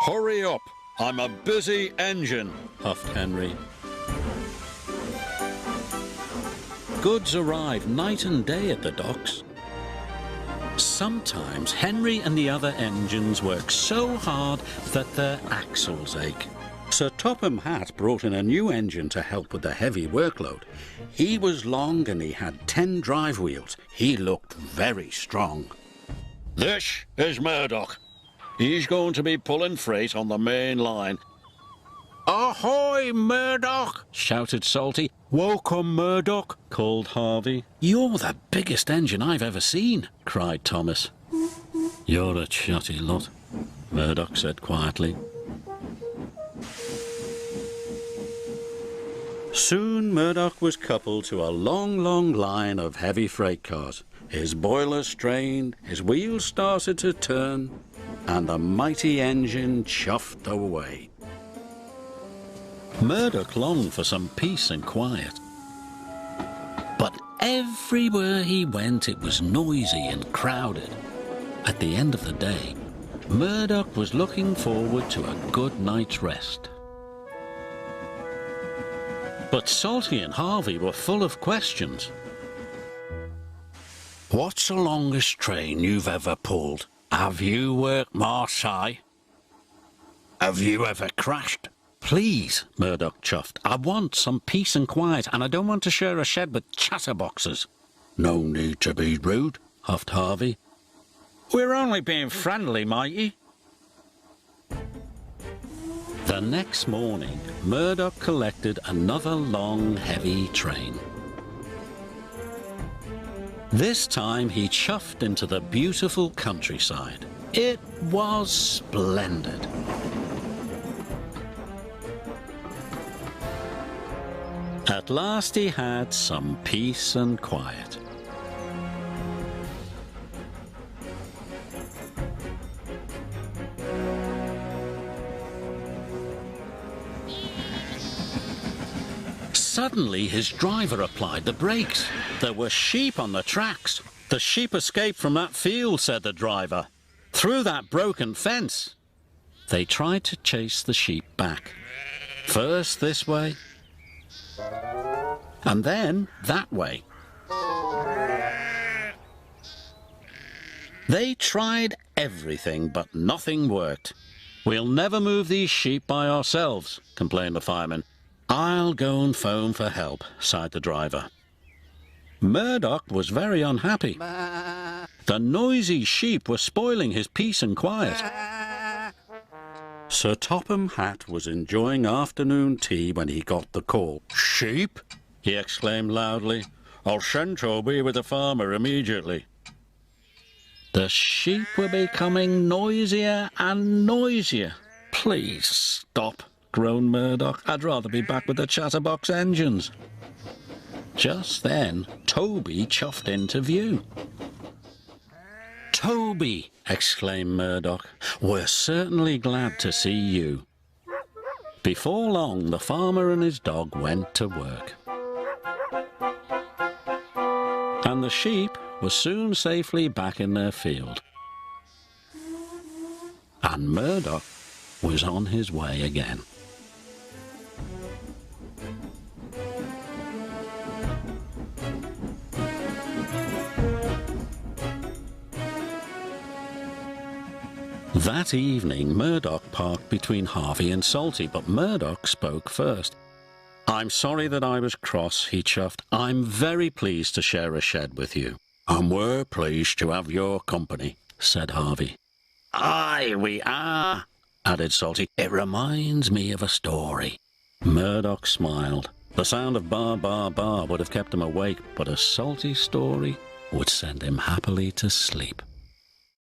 Hurry up! I'm a busy engine, huffed Henry. Goods arrive night and day at the docks. Sometimes Henry and the other engines work so hard that their axles ache. Sir Topham Hatt brought in a new engine to help with the heavy workload. He was long and he had 10 drive wheels. He looked very strong. This is Murdoch. He's going to be pulling freight on the main line. Ahoy, Murdoch! Shouted Salty. Welcome, Murdoch, called Harvey. You're the biggest engine I've ever seen, cried Thomas. You're a chatty lot, Murdoch said quietly. Soon Murdoch was coupled to a long, long line of heavy freight cars. His boiler strained, his wheels started to turn, and the mighty engine chuffed away. Murdoch longed for some peace and quiet. But everywhere he went it was noisy and crowded. At the end of the day, Murdoch was looking forward to a good night's rest. But Salty and Harvey were full of questions. What's the longest train you've ever pulled? Have you worked Marseille? Have you ever crashed? Please, Murdoch chuffed. I want some peace and quiet, and I don't want to share a shed with chatterboxes. No need to be rude, huffed Harvey. We're only being friendly, matey. The next morning, Murdoch collected another long, heavy train. This time he chuffed into the beautiful countryside. It was splendid. At last he had some peace and quiet. Suddenly his driver applied the brakes. There were sheep on the tracks. The sheep escaped from that field, said the driver. Through that broken fence. They tried to chase the sheep back. First this way, and then that way. They tried everything, but nothing worked. We'll never move these sheep by ourselves, complained the fireman. I'll go and phone for help, sighed the driver. Murdoch was very unhappy. The noisy sheep were spoiling his peace and quiet. Sir Topham Hatt was enjoying afternoon tea when he got the call. Sheep? He exclaimed loudly. I'll send Toby with the farmer immediately. The sheep were becoming noisier and noisier. Please stop, groaned Murdoch. I'd rather be back with the chatterbox engines. Just then, Toby chuffed into view. Toby, exclaimed Murdoch, we're certainly glad to see you. Before long, the farmer and his dog went to work. And the sheep were soon safely back in their field. And Murdoch was on his way again. That evening, Murdoch parked between Harvey and Salty, but Murdoch spoke first. I'm sorry that I was cross, he chuffed. I'm very pleased to share a shed with you. And we're pleased to have your company, said Harvey. Aye, we are, added Salty. It reminds me of a story. Murdoch smiled. The sound of bar, bar, bar would have kept him awake, but a Salty story would send him happily to sleep.